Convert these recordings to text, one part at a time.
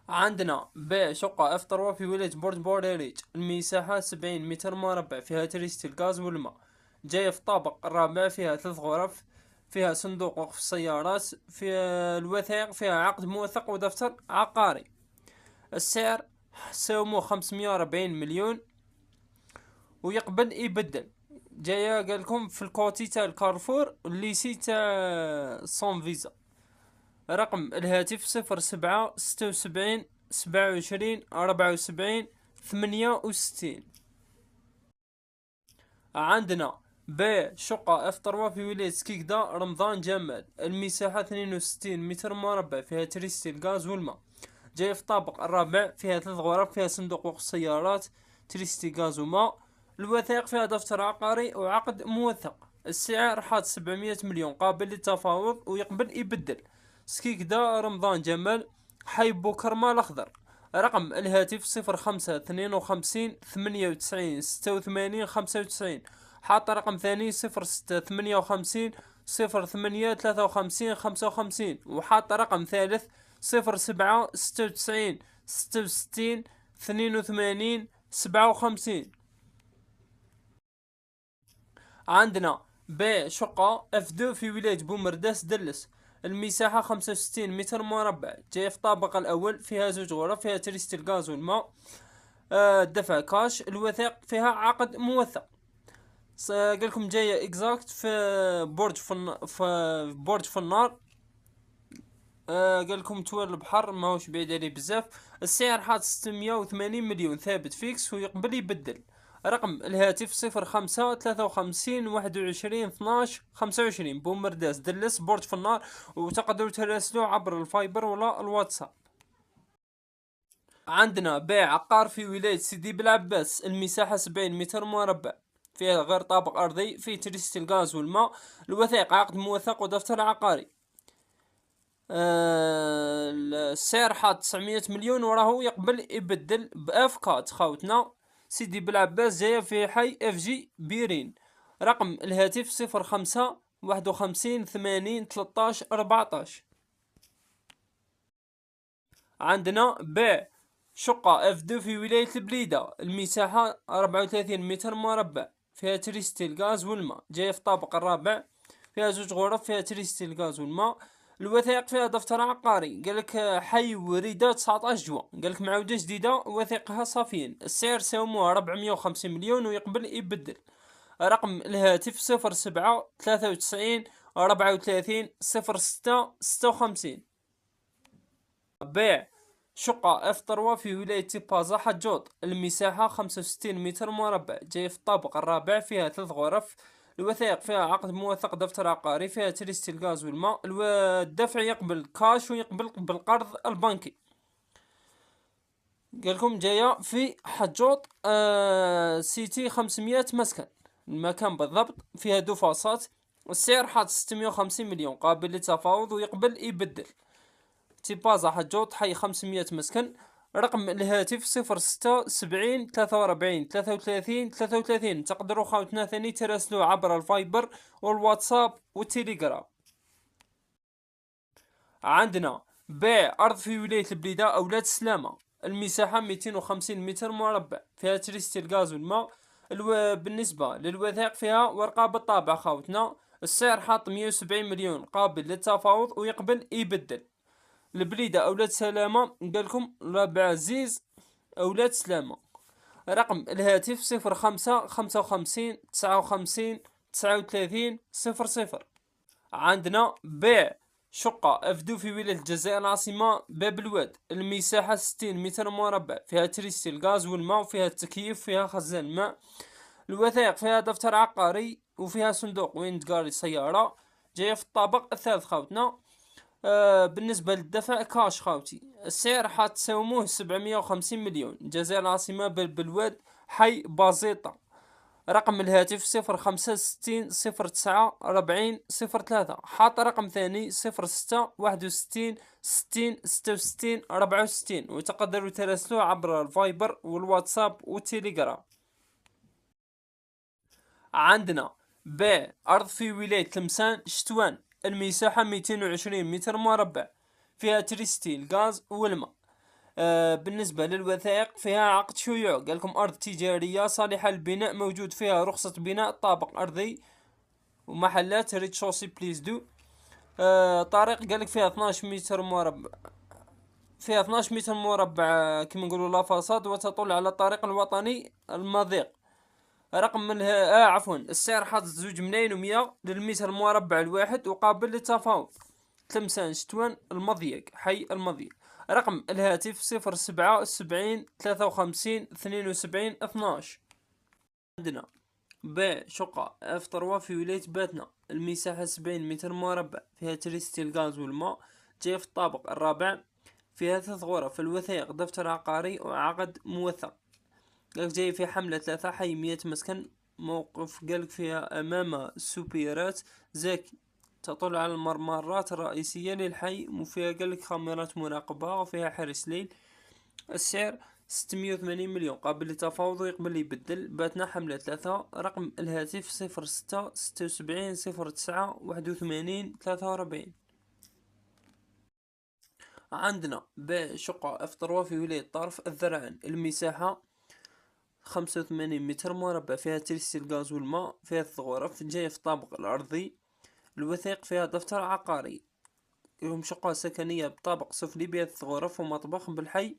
عندنا بيع شقة اف ثروة في ولاية برج بوريريج، المساحة 70 متر مربع، فيها تريستي الغاز والماء، جاية في الطابق الرابع، فيها 3 غرف، فيها صندوق وقف السيارات، فيها الوثائق، فيها عقد موثق ودفتر عقاري. السعر ساومو 540 مليون، ويقبل يبدل. جاية قالكم في الكوتي تاع الكارفور الليسي تاع صون فيزا. رقم الهاتف 07 76 27 74 68. عندنا بيع شقة اف ثروة في ولاية سكيكدا رمضان جمال، المساحة 62 متر مربع، فيها تريستي الغاز والماء، جاي في الطابق الرابع، فيها 3 غرف، فيها صندوق وقف السيارات، تريستي غاز وماء، الوثائق فيها دفتر عقاري وعقد موثق. السعر حاط 700 مليون، قابل للتفاوض ويقبل يبدل. سكيكدا رمضان جمال، حي بوكرما الأخضر. رقم الهاتف 05 92 98 86 85. حاط رقم ثاني 06 58 08 53 55، وحاط رقم ثالث 07 96 66 82 57. عندنا بيع شقة اف دو في ولاية بومرداس دلس، المساحة 65 متر مربع، جاية في الطابق الأول، فيها 2 غرف، فيها تريستي الغاز والماء، دفع كاش، الوثائق فيها عقد موثق. قالكم جاية اكزاكت في برج في النار. قالكم توال البحر، ماهوش بعيد عليه بزاف. السعر حاط 680 مليون ثابت فيكس، ويقبل يبدل. رقم الهاتف 05 53 21 12 25، بومرداس دلس برج في النار، وتقدروا تراسلوا عبر الفايبر ولا الواتساب. عندنا بيع عقار في ولاية سيدي بلعباس، المساحة 70 متر مربع، فيها غير طابق أرضي، فيه تريستي الغاز والماء، الوثائق عقد موثق ودفتر عقاري. السعر حاط 900 مليون، وراه يقبل يبدل بأفكات خاوتنا. سيدي بلعباس جاية في حي اف جي بيرين. رقم الهاتف 05 51 80 13 14. عندنا بيع شقة اف دو في ولاية البليدة، المساحة 34 متر مربع، فيها تريستي الغاز والماء، جاية في الطابق الرابع، فيها 2 غرف، فيها تريستي الغاز والماء، الوثائق فيها دفتر عقاري. قالك حي وريدة 19 جوا، قالك معاودة جديدة وثائقها صافيين. السعر ساوموها 450 مليون، ويقبل يبدل. رقم الهاتف 07 93 34 06 56. بيع شقة اف ثروة في ولاية بازا حجوط، المساحة 65 متر مربع، جاي في الطابق الرابع، فيها 3 غرف، الوثائق فيها عقد موثق دفتر عقاري، فيها تريستي الغاز والماء، الدفع يقبل كاش ويقبل بالقرض البنكي. قالكم جاية في حجوط سيتي 500 مسكن، المكان بالضبط، فيها دفاصات. السعر حاط 650 مليون، قابل للتفاوض ويقبل يبدل. تيبازا حجوط، حي 500 مسكن. رقم الهاتف 06 70 43 33 33. تقدروا خاوتنا ثاني تراسلوا عبر الفايبر والواتساب والتليجرام. عندنا بيع أرض في ولاية البليدة أولاد سلامة، المساحة 250 متر مربع، فيها تريستي الغاز والماء، بالنسبة للوثائق فيها ورقة بالطابع خاوتنا. السعر حاط 170 مليون، قابل للتفاوض ويقبل يبدل. البليدة أولاد سلامة، قالكم ربع عزيز أولاد سلامة. رقم الهاتف 05 55 59 39 00. عندنا بيع شقة أفدو في ولاية الجزائر العاصمة باب الواد، المساحة 60 متر مربع، فيها تريستي الغاز والماء، وفيها التكييف، فيها خزان ماء، الوثائق فيها دفتر عقاري، وفيها صندوق وين تقاري السيارة، جاية في الطابق الثالث خاوتنا. بالنسبة للدفع كاش خاوتي. السعر حتساوموه 750 مليون، الجزائر العاصمة بالواد، حي بازيطة. رقم الهاتف 05 60 09 40 03. حاط رقم ثاني 06 61 60 66 64، وتقدروا تراسلوه عبر الفايبر والواتساب والتليجرام. عندنا بيع أرض في ولاية تلمسان شتوان، المساحة 220 متر مربع، فيها تريستي الغاز والماء، بالنسبة للوثائق فيها عقد شيوع، قال لكم أرض تجارية صالحة للبناء موجود فيها رخصة بناء طابق أرضي ومحلات ريد شوسي بليز دو. طريق قال لك فيها 12 متر مربع، فيها 12 متر مربع كما نقولوا لا فاصاد، وتطل على الطريق الوطني المضيق. رقم من عفوا السعر حاط 2 ملايين و100 للمتر المربع الواحد وقابل للتفاوض. تلمسان شتوان المضيق، حي المضيق. رقم الهاتف 07 73 53 72 12. عندنا بيع شقة اف 3 في ولاية باتنا، المساحة 70 متر مربع، فيها تريستي الغاز والماء، جاية في الطابق الرابع، فيها 3 غرف، الوثائق دفتر عقاري وعقد موثق. قالك جاي في حملة 3 حي 100 مسكن، موقف قالك فيها أمام السوبيرات زاكي، تطل على الممرات الرئيسية للحي، وفيها قالك كاميرات مراقبة وفيها حارس ليل. السعر 680 مليون قابل للتفاوض ويقبل يبدل. باتنا حملة 3. رقم الهاتف 06 76 09 81 83. عندنا بيع شقة اف 3 في ولاية طرف الذرعان، المساحة 85 متر مربع، فيها ترسي الغاز والماء، فيها 3 غرف، جاية في الطابق الأرضي، الوثائق فيها دفتر عقاري. لهم شقة سكنية بطابق سفلي بها 3 غرف ومطبخ بالحي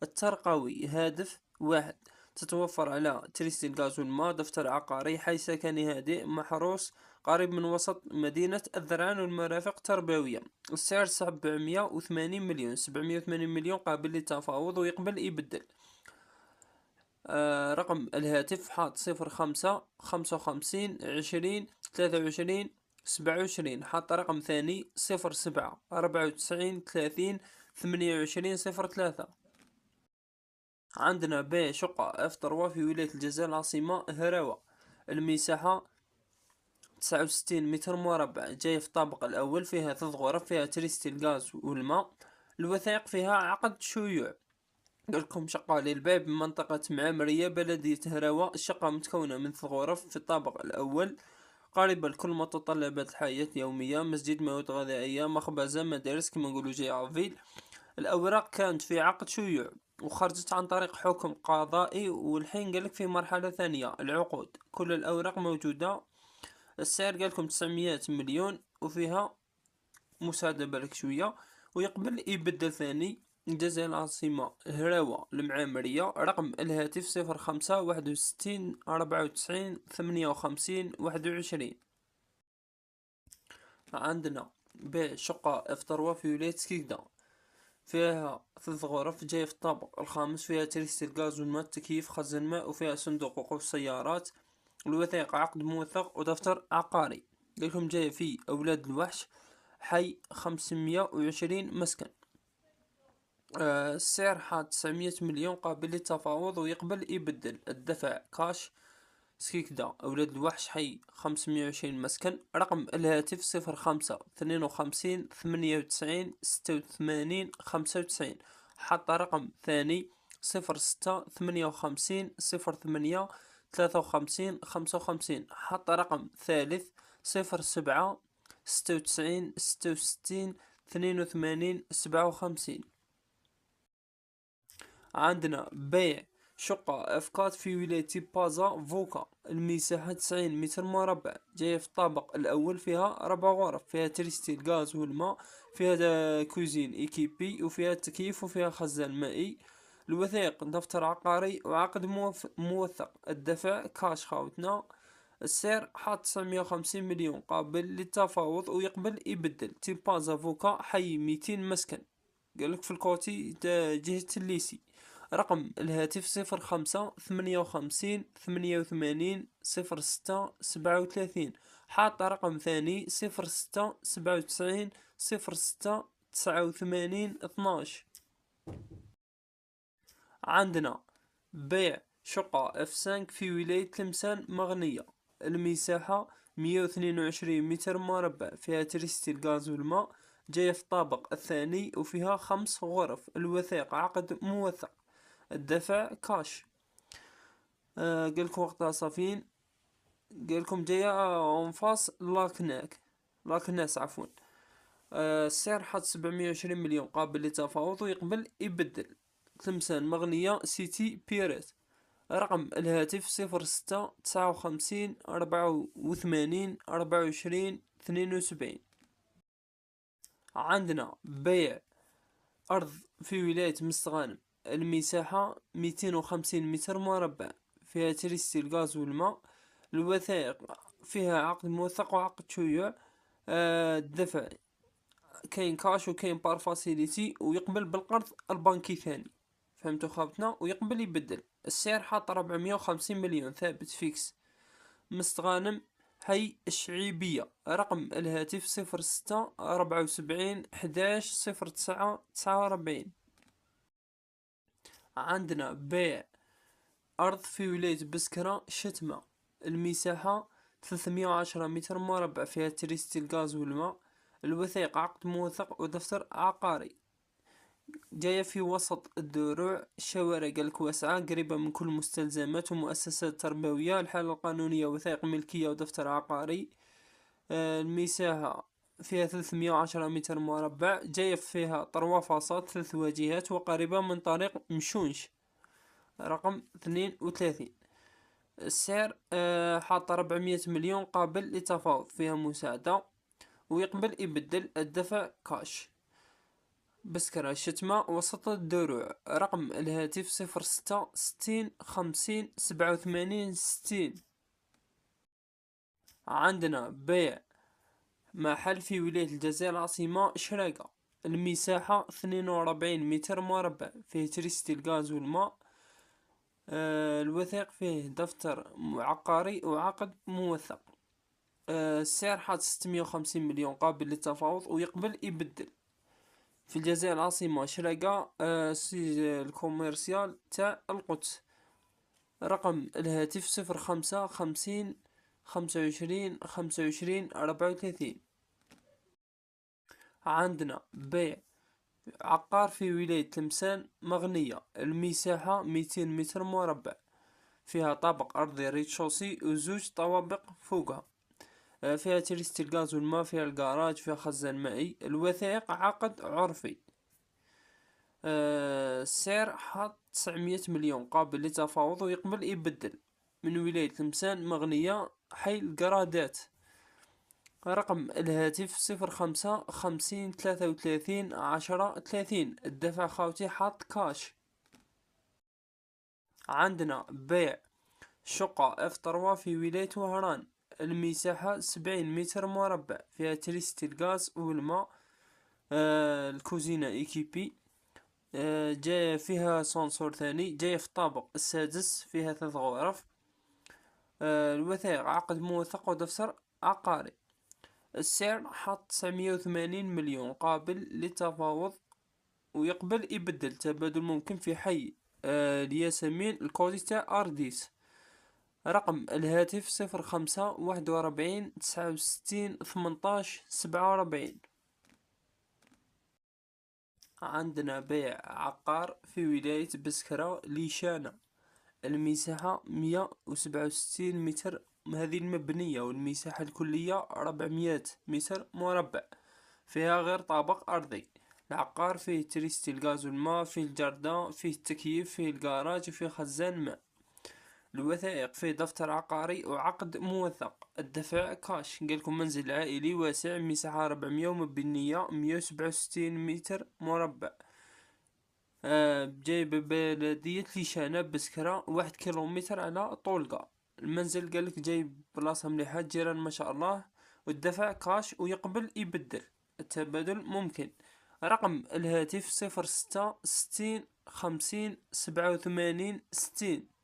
الترقوي، هادف 1. تتوفر على ترسي الغاز والماء، دفتر عقاري، حي سكني هادئ محروس قريب من وسط مدينة الذرعان والمرافق التربوية. السعر 780 مليون، 780 مليون قابل للتفاوض ويقبل يبدل. رقم الهاتف حاط 05 55 20 23 27. حاط رقم ثاني 07 94 30 28 03. عندنا بيع شقة اف 3 في ولاية الجزائر العاصمة هراوة، المساحة 69 متر مربع، جاية في الطابق الأول، فيها 3 غرف، فيها تريستي الغاز والماء، الوثائق فيها عقد شيوع. لكم شقة للبيع بمنطقة معمرية بلدية هراوة. الشقة متكونة من 3 غرف في الطابق الأول، قريبة لكل متطلبات الحياة اليومية، مسجد، مواد غذائية، مخبزة، مدارس كما نقولوا جي عفيل. الأوراق كانت في عقد شيوع وخرجت عن طريق حكم قضائي، والحين قالك في مرحلة ثانية العقود، كل الأوراق موجودة. السعر قالكم 900 مليون وفيها مساعدة بالك شوية ويقبل يبدل ثاني. الجزائر العاصمة هراوة المعامرية. رقم الهاتف 05 61 94 58 21. عندنا بيع شقة اف 3 في ولاية سكيكدا، فيها 3 غرف، جاية في الطابق الخامس، فيها تريستي الغاز والماء، تكييف، خزان ماء، وفيها صندوق وقوف سيارات، الوثائق عقد موثق ودفتر عقاري. لكم جاية في أولاد الوحش، حي 520 مسكن. السعر حاط 900 مليون قابل للتفاوض ويقبل يبدل. الدفع كاش. سكيكدا أولاد الوحش، حي 520 مسكن. رقم الهاتف 05 52 98 86 حتى رقم ثاني 06 58 08 53 حتى رقم ثالث 07 96 66 82 57. عندنا بيع شقة افكات في ولاية بازا فوكا، المساحة 90 متر مربع، جاية في الطابق الأول، فيها 4 غرف، فيها تريستي الغاز والماء، فيها كوزين ايكيبي، وفيها تكييف، وفيها خزان مائي. الوثائق دفتر عقاري وعقد موثق. الدفع كاش خاوتنا. السعر حاط 950 مليون قابل للتفاوض ويقبل يبدل. بازا فوكا، حي 200 مسكن، قالك في الكوتي جهة الليسي. رقم الهاتف 05 58 88 06 37. حاط رقم ثاني 06 97 06 89 12. عندنا بيع شقة اف 5 في ولاية تلمسان مغنية، المساحة 122 متر مربع، فيها تريستي الغاز والماء، جاية في الطابق الثاني، وفيها 5 غرف، الوثائق عقد موثق. الدفع كاش. قالكم وقتها صافين، قالكم جاية انفاس لاكناس عفوا. السعر حط 720 مليون قابل للتفاوض ويقبل يبدل. تلمسان مغنية سيتي بيريت. رقم الهاتف 06 59 84 24 72. عندنا بيع أرض في ولاية مستغانم، المساحة 250 متر مربع، فيها تريستي الغاز والماء. الوثائق فيها عقد موثق وعقد شيوع. الدفع كاين كاش وكاين بار فاسيليتي، ويقبل بالقرض البنكي ثاني. فهمتو خاوتنا؟ ويقبل يبدل. السعر حاط 450 مليون ثابت فيكس. مستغانم، حي الشعيبية. رقم الهاتف 06 74 11 09 49. عندنا بيع أرض في ولاية بسكرة شتمة، المساحة 310 متر مربع، فيها تريستي الغاز والماء. الوثائق عقد موثق ودفتر عقاري. جاية في وسط الدروع، الشوارع قالك واسعة، قريبة من كل مستلزمات ومؤسسات تربوية. الحالة القانونية وثائق ملكية ودفتر عقاري. المساحة فيها 310 متر مربع، جاية فيها طروافاصات 3 واجهات، وقريبة من طريق مشونش. رقم 32. السعر حاط 400 مليون قابل للتفاوض، فيها مساعدة، ويقبل يبدل. الدفع كاش. بسكرة شتمة وسط الدروع. رقم الهاتف 06 60 50 87 60. عندنا بيع محل في ولاية الجزائر العاصمة شراقة، المساحة 42 متر مربع، فيه تريستي الغاز والماء. الوثائق فيه دفتر عقاري وعقد موثق. السعر حاط 650 مليون قابل للتفاوض، ويقبل يبدل. في الجزائر العاصمة شراقة، سيج الكوميرسيال تاع القدس. رقم الهاتف 05 50 25 25 عندنا بيع عقار في ولاية تلمسان مغنية، المساحة 200 متر مربع، فيها طابق أرضي ريتشوسي وزوج طوابق فوقها. فيها تريستي الغاز والماء، فيها الجراج، فيها خزان مائي. الوثائق عقد عرفي. السعر حاط 900 مليون قابل للتفاوض، ويقبل يبدل. من ولاية تلمسان مغنية، حي القرادات. رقم الهاتف 05 50 33 10 30. الدفع خاوتي حاط كاش. عندنا بيع شقة اف 3 في ولاية وهران، المساحة 70 متر مربع، فيها تريستي الغاز والماء. الكوزينة ايكيبي. جاية فيها سونسور ثاني، جاية في الطابق السادس، فيها 3 غرف. الوثائق عقد موثق ودفتر عقاري. السعر حط 980 مليون قابل للتفاوض، ويقبل يبدل. تبادل ممكن في حي الياسمين الكودي تاع أرديس. رقم الهاتف 05 41 69 18 47. عندنا بيع عقار في ولاية بسكرة ليشانة، المساحة 167 متر، هذه المبنية، والمساحة الكلية 400 متر مربع، فيها غير طابق أرضي. العقار فيه تريستي الغاز والماء، فيه الجردان، فيه التكييف، فيه الجراج، فيه خزان ماء. الوثائق فيه دفتر عقاري وعقد موثق. الدفع كاش. قالكم منزل عائلي واسع، مساحة 400، ومبنية 167 متر مربع. جاي ببلدية ليشانة بسكرة، 1 كيلومتر على طولقة. المنزل قالك جاي بلاصة مليحة، جيران ما شاء الله. والدفع كاش، ويقبل يبدل. التبادل ممكن. رقم الهاتف 06 60 50 87 60.